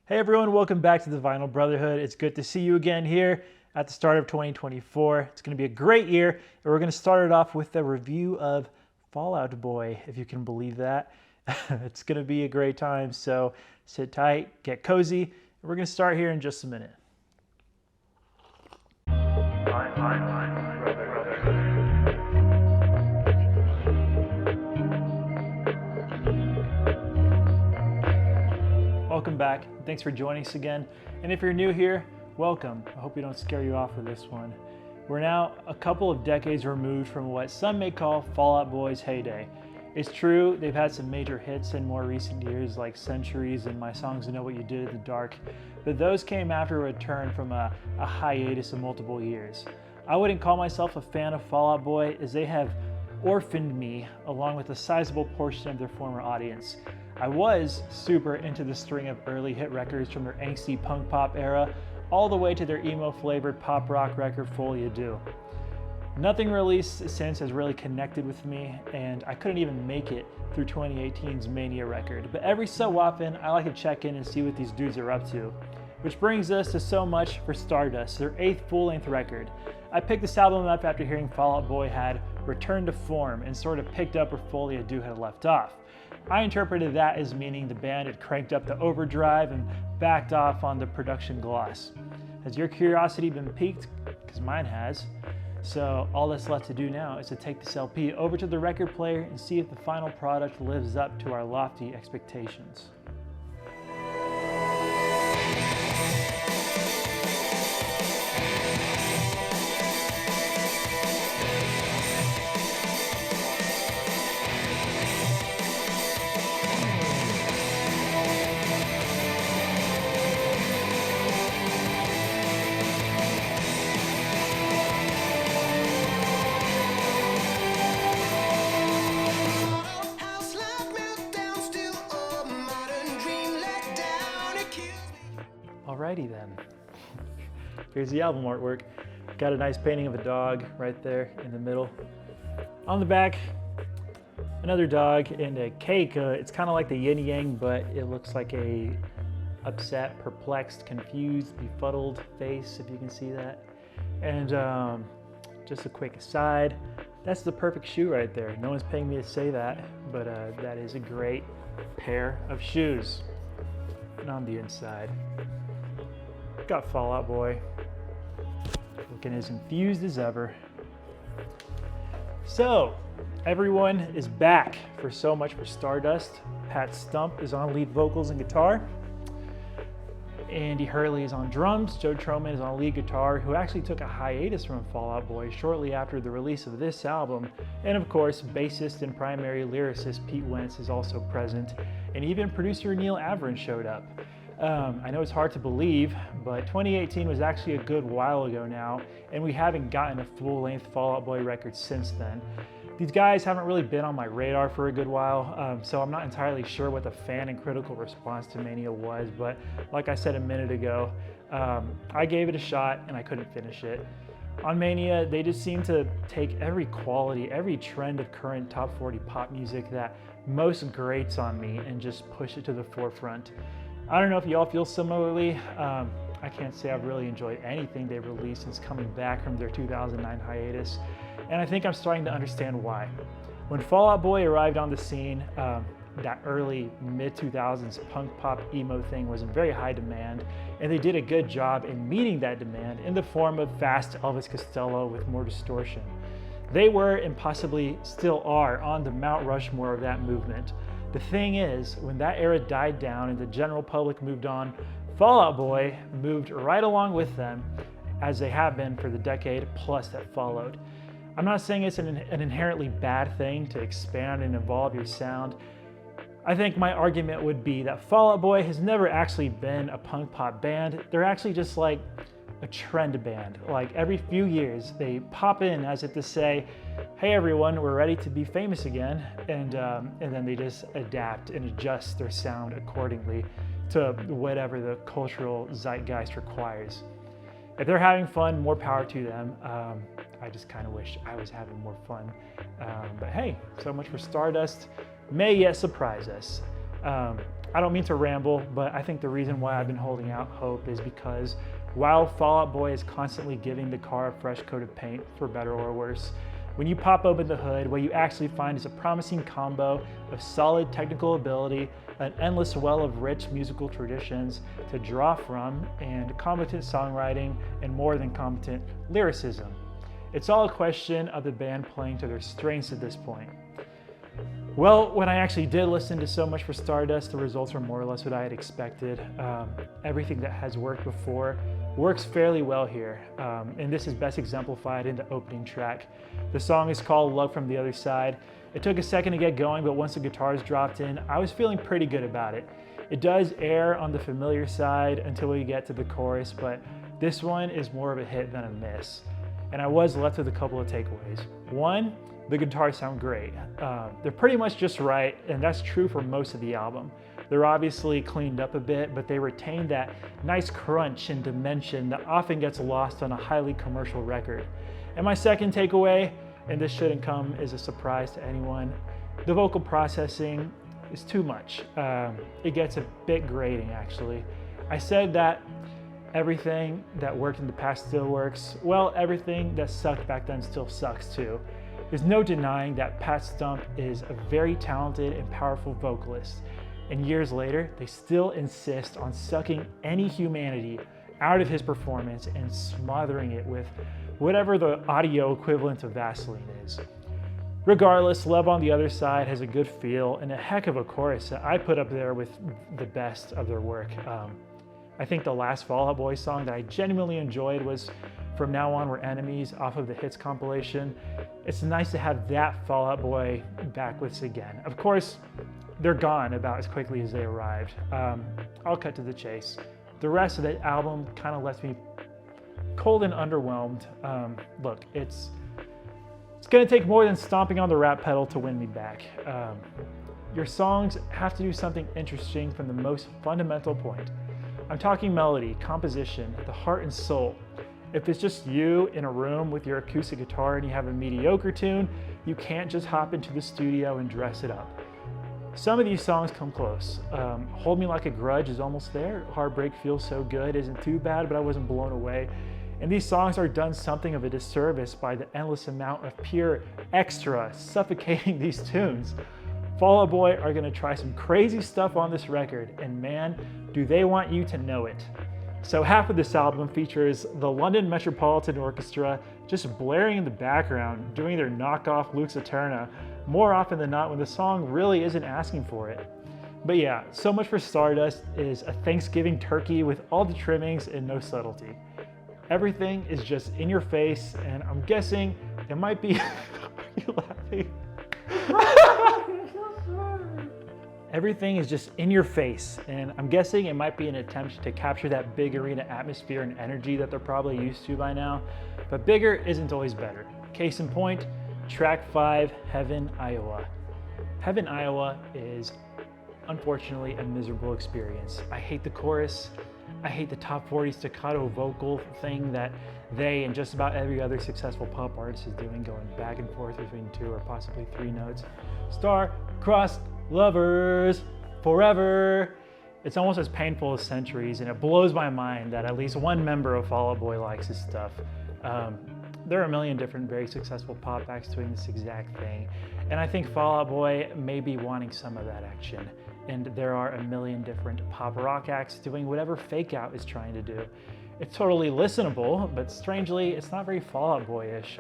Hey everyone, welcome back to the Vinyl Brotherhood. It's good to see you again here at the start of 2024. It's going to be a great year, and we're going to start it off with a review of Fall Out Boy, if you can believe that. It's going to be a great time, so sit tight, get cozy, and we're going to start here in just a minute. Welcome back. Thanks for joining us again. And if you're new here, welcome. I hope we don't scare you off with this one. We're now a couple of decades removed from what some may call Fall Out Boy's heyday. It's true, they've had some major hits in more recent years like Centuries and My Songs to Know What You Did in the Dark, but those came after a return from a hiatus of multiple years. I wouldn't call myself a fan of Fall Out Boy, as they have orphaned me along with a sizable portion of their former audience. I was super into the string of early hit records from their angsty punk pop era, all the way to their emo-flavored pop rock record Folie à Deux. Nothing released since has really connected with me, and I couldn't even make it through 2018's Mania record. But every so often, I like to check in and see what these dudes are up to. Which brings us to So Much for Stardust, their 8th full-length record. I picked this album up after hearing Fall Out Boy had returned to form and sort of picked up where Folie à Deux had left off. I interpreted that as meaning the band had cranked up the overdrive and backed off on the production gloss. Has your curiosity been piqued? Because mine has. So all that's left to do now is to take this LP over to the record player and see if the final product lives up to our lofty expectations. Alrighty then. Here's the album artwork. Got a nice painting of a dog right there in the middle. On the back, another dog and a cake. It's kind of like the yin yang, but it looks like a upset, perplexed, confused, befuddled face, if you can see that. And just a quick aside, that's the perfect shoe right there. No one's paying me to say that, but that is a great pair of shoes. And on the inside, got Fall Out Boy, looking as infused as ever. So, everyone is back for So Much for Stardust. Pat Stump is on lead vocals and guitar. Andy Hurley is on drums. Joe Troman is on lead guitar, who actually took a hiatus from Fall Out Boy shortly after the release of this album. And of course, bassist and primary lyricist Pete Wentz is also present, and even producer Neil Averin showed up. I know it's hard to believe, but 2018 was actually a good while ago now, and we haven't gotten a full-length Fall Out Boy record since then. These guys haven't really been on my radar for a good while, so I'm not entirely sure what the fan and critical response to Mania was, but like I said a minute ago, I gave it a shot and I couldn't finish it. On Mania, they just seem to take every quality, every trend of current top 40 pop music that most grates on me and just push it to the forefront. I don't know if y'all feel similarly. I can't say I've really enjoyed anything they've released since coming back from their 2009 hiatus, and I think I'm starting to understand why. When Fall Out Boy arrived on the scene, that early mid-2000s punk pop emo thing was in very high demand, and they did a good job in meeting that demand in the form of fast Elvis Costello with more distortion. They were, and possibly still are, on the Mount Rushmore of that movement. The thing is, when that era died down and the general public moved on, Fall Out Boy moved right along with them, as they have been for the decade plus that followed. I'm not saying it's an inherently bad thing to expand and evolve your sound. I think my argument would be that Fall Out Boy has never actually been a punk pop band. They're actually just like a trend band. Like every few years, they pop in as if to say, hey everyone, we're ready to be famous again, and then they just adapt and adjust their sound accordingly to whatever the cultural zeitgeist requires. If they're having fun, more power to them. I just kind of wish I was having more fun. But hey, So Much for Stardust may yet surprise us. I don't mean to ramble, but I think the reason why I've been holding out hope is because while Fall Out Boy is constantly giving the car a fresh coat of paint, for better or worse, when you pop open the hood, what you actually find is a promising combo of solid technical ability, an endless well of rich musical traditions to draw from, and competent songwriting and more than competent lyricism. It's all a question of the band playing to their strengths at this point. Well, when I actually did listen to So Much for Stardust, the results were more or less what I had expected. Everything that has worked before works fairly well here, and this is best exemplified in the opening track. The song is called Love from the Other Side. It took a second to get going, but once the guitars dropped in, I was feeling pretty good about it. It does err on the familiar side until we get to the chorus, but this one is more of a hit than a miss. And I was left with a couple of takeaways. One, the guitars sound great. They're pretty much just right, and that's true for most of the album. They're obviously cleaned up a bit, but they retain that nice crunch and dimension that often gets lost on a highly commercial record. And my second takeaway, and this shouldn't come as a surprise to anyone, the vocal processing is too much. It gets a bit grating, actually. I said that everything that worked in the past still works. Well, everything that sucked back then still sucks too. There's no denying that Pat Stump is a very talented and powerful vocalist. And years later, they still insist on sucking any humanity out of his performance and smothering it with whatever the audio equivalent of Vaseline is. Regardless, Love on the Other Side has a good feel and a heck of a chorus that I put up there with the best of their work. I think the last Fall Out Boy song that I genuinely enjoyed was From Now On We're Enemies off of the Hits compilation. It's nice to have that Fall Out Boy back with us again. Of course, they're gone about as quickly as they arrived. I'll cut to the chase. The rest of the album kind of left me cold and underwhelmed. Look, it's gonna take more than stomping on the rap pedal to win me back. Your songs have to do something interesting from the most fundamental point. I'm talking melody, composition, the heart and soul. If it's just you in a room with your acoustic guitar and you have a mediocre tune, you can't just hop into the studio and dress it up. Some of these songs come close. Hold Me Like a Grudge is almost there. Heartbreak Feels So Good isn't too bad, but I wasn't blown away. And these songs are done something of a disservice by the endless amount of pure extra suffocating these tunes. Fall Out Boy are gonna try some crazy stuff on this record, and man, do they want you to know it. So half of this album features the London Metropolitan Orchestra just blaring in the background, doing their knockoff Lux Eterna, more often than not when the song really isn't asking for it. But yeah, So Much for Stardust is a Thanksgiving turkey with all the trimmings and no subtlety. Everything is just in your face, and I'm guessing it might be... Are you laughing? Everything is just in your face, and I'm guessing it might be an attempt to capture that big arena atmosphere and energy that they're probably used to by now, but bigger isn't always better. Case in point, track 5, Heaven, Iowa. Heaven, Iowa is unfortunately a miserable experience. I hate the chorus. I hate the top 40 staccato vocal thing that they and just about every other successful pop artist is doing, going back and forth between 2 or possibly 3 notes. Star-crossed lovers forever. It's almost as painful as Centuries, and it blows my mind that at least one member of Fall Out Boy likes his stuff. There are a million different very successful pop acts doing this exact thing, and I think Fall Out Boy may be wanting some of that action. And there are a million different pop rock acts doing whatever Fake Out is trying to do. It's totally listenable, but strangely, it's not very Fall Out Boy-ish.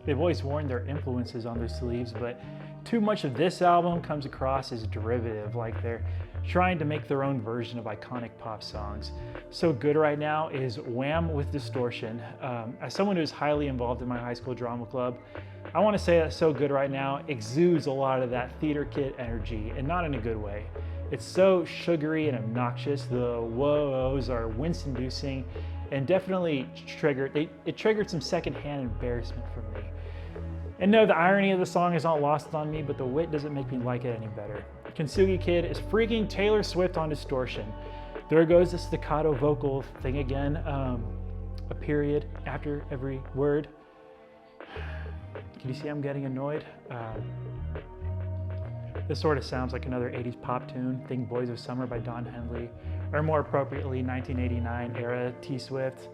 They've always worn their influences on their sleeves, but too much of this album comes across as derivative, like they're trying to make their own version of iconic pop songs. So Good right now is Wham with distortion. As someone who's highly involved in my high school drama club, I want to say that So Good right now exudes a lot of that theater kid energy, and not in a good way. It's so sugary and obnoxious. The whoas are wince-inducing and definitely triggered some secondhand embarrassment from me. And no, the irony of the song is not lost on me, but the wit doesn't make me like it any better. Kintsugi Kid is freaking Taylor Swift on distortion. There goes the staccato vocal thing again, a period after every word. Can you see I'm getting annoyed? This sort of sounds like another 80s pop tune, think Boys of Summer by Don Henley, or more appropriately 1989 era T-Swift,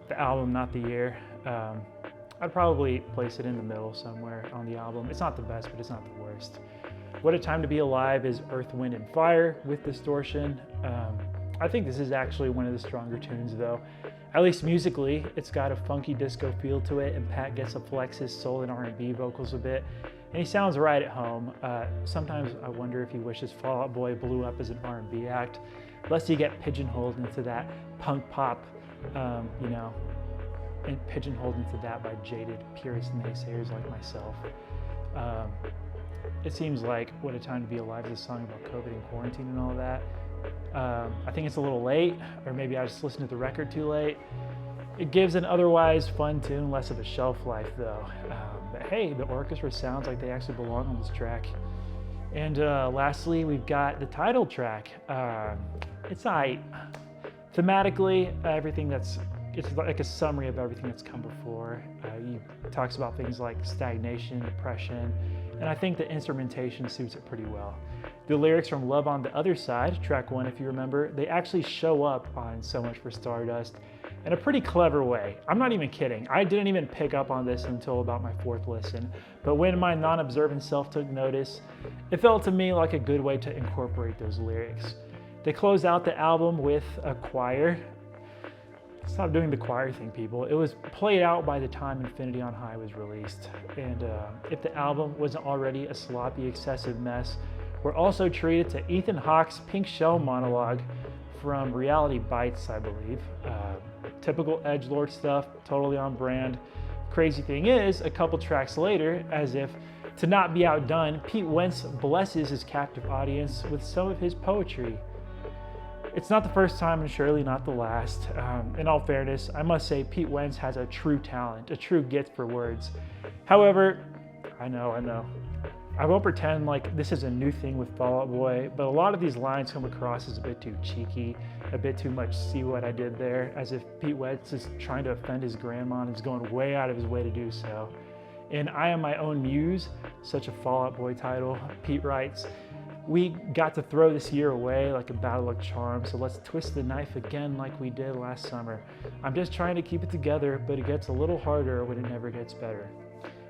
the album, not the year. I'd probably place it in the middle somewhere on the album. It's not the best, but it's not the worst. What a Time to Be Alive is Earth, Wind, and Fire with distortion. I think this is actually one of the stronger tunes though. At least musically, it's got a funky disco feel to it, and Pat gets to flex his soul and R&B vocals a bit, and he sounds right at home. Sometimes I wonder if he wishes Fall Out Boy blew up as an R&B act, lest he get pigeonholed into that punk pop, and pigeonholed into that by jaded purist naysayers like myself. It seems like What a Time to Be Alive is a song about COVID and quarantine and all that. I think it's a little late, or maybe I just listened to the record too late. It gives an otherwise fun tune less of a shelf life though. But hey, the orchestra sounds like they actually belong on this track. And lastly, we've got the title track. It's aight. Thematically, it's like a summary of everything that's come before. He talks about things like stagnation, depression, and I think the instrumentation suits it pretty well. The lyrics from Love on the Other Side, track 1 if you remember, they actually show up on So Much for Stardust in a pretty clever way. I'm not even kidding. I didn't even pick up on this until about my 4th listen, but when my non-observant self took notice, it felt to me like a good way to incorporate those lyrics. They close out the album with a choir. Stop doing the choir thing, people. It was played out by the time Infinity on High was released. And if the album wasn't already a sloppy, excessive mess, we're also treated to Ethan Hawke's Pink Shell monologue from Reality Bites, I believe. Typical edgelord stuff, totally on brand. Crazy thing is, a couple tracks later, as if to not be outdone, Pete Wentz blesses his captive audience with some of his poetry. It's not the first time and surely not the last. In all fairness, I must say Pete Wentz has a true talent, a true gift for words. However, I know. I won't pretend like this is a new thing with Fall Out Boy, but a lot of these lines come across as a bit too cheeky, a bit too much see what I did there, as if Pete Wentz is trying to offend his grandma and is going way out of his way to do so. In I Am My Own Muse, such a Fall Out Boy title, Pete writes, "We got to throw this year away like a bad luck charm, so let's twist the knife again like we did last summer. I'm just trying to keep it together, but it gets a little harder when it never gets better."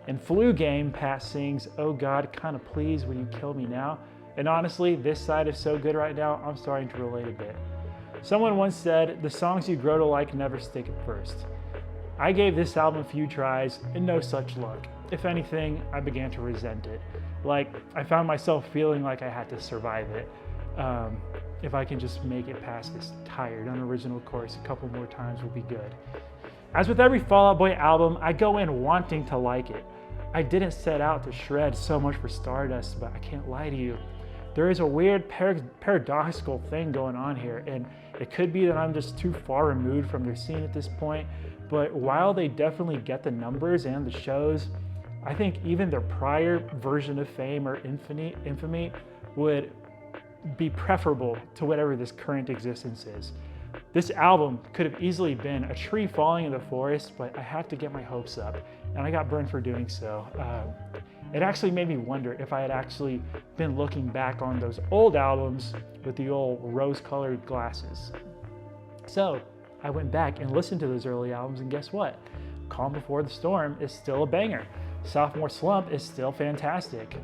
In Flu Game, Pat sings, "Oh God, kinda please, will you kill me now?" And honestly, this side is so good right now, I'm starting to relate a bit. Someone once said, the songs you grow to like never stick at first. I gave this album a few tries and no such luck. If anything, I began to resent it. Like, I found myself feeling like I had to survive it. If I can just make it past this tired, unoriginal chorus a couple more times will be good. As with every Fall Out Boy album, I go in wanting to like it. I didn't set out to shred So Much for Stardust, but I can't lie to you. There is a weird paradoxical thing going on here, and it could be that I'm just too far removed from their scene at this point, but while they definitely get the numbers and the shows, I think even their prior version of fame or infamy would be preferable to whatever this current existence is. This album could have easily been a tree falling in the forest, but I had to get my hopes up, and I got burned for doing so. It actually made me wonder if I had actually been looking back on those old albums with the old rose-colored glasses. So I went back and listened to those early albums, and guess what? Calm Before the Storm is still a banger. Sophomore Slump is still fantastic.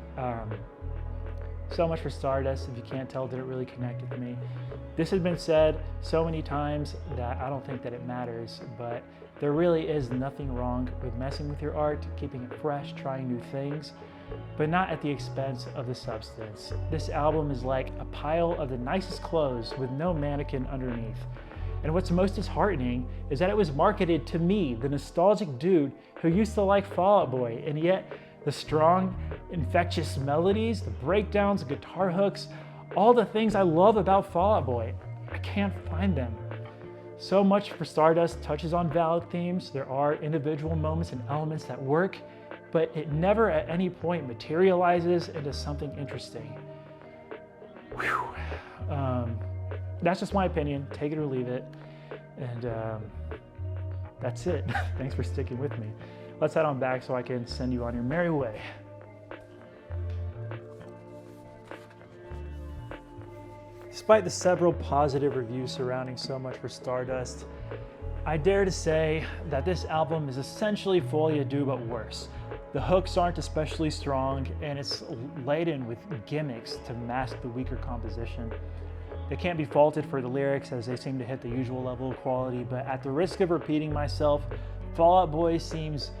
So Much for Stardust, if you can't tell, didn't really connect with me. This has been said so many times that I don't think that it matters, but there really is nothing wrong with messing with your art, keeping it fresh, trying new things, but not at the expense of the substance. This album is like a pile of the nicest clothes with no mannequin underneath. And what's most disheartening is that it was marketed to me, the nostalgic dude who used to like Fall Out Boy, and yet the strong, infectious melodies, the breakdowns, the guitar hooks, all the things I love about Fall Out Boy, I can't find them. So Much for Stardust touches on valid themes. There are individual moments and elements that work, but it never at any point materializes into something interesting. Whew. That's just my opinion. Take it or leave it. And that's it. Thanks for sticking with me. Let's head on back so I can send you on your merry way. Despite the several positive reviews surrounding So Much for Stardust, I dare to say that this album is essentially Folie à Deux but worse. The hooks aren't especially strong, and it's laden with gimmicks to mask the weaker composition. They can't be faulted for the lyrics, as they seem to hit the usual level of quality, but at the risk of repeating myself, Fall Out Boy seems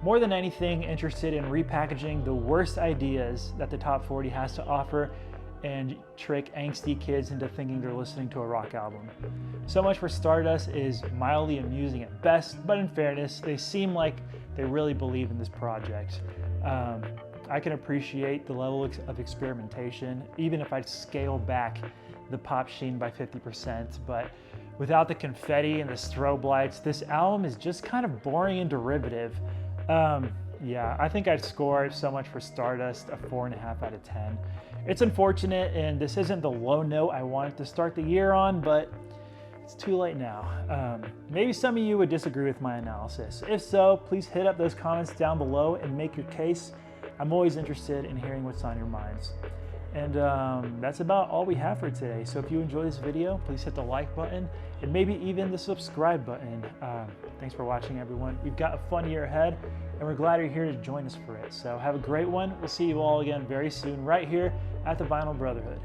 more than anything interested in repackaging the worst ideas that the top 40 has to offer and trick angsty kids into thinking they're listening to a rock album. So Much for Stardust is mildly amusing at best, but in fairness, they seem like they really believe in this project. I can appreciate the level of experimentation, even if I scale back the pop sheen by 50%, but without the confetti and the strobe lights, this album is just kind of boring and derivative. Yeah, I think I'd score So Much for Stardust a 4.5 out of 10. It's unfortunate, and this isn't the low note I wanted to start the year on, but it's too late now. Maybe some of you would disagree with my analysis. If so, please hit up those comments down below and make your case. I'm always interested in hearing what's on your minds. And that's about all we have for today. So if you enjoyed this video, please hit the like button and maybe even the subscribe button. Thanks for watching, everyone. We've got a fun year ahead, and we're glad you're here to join us for it. So have a great one. We'll see you all again very soon right here at the Vinyl Brotherhood.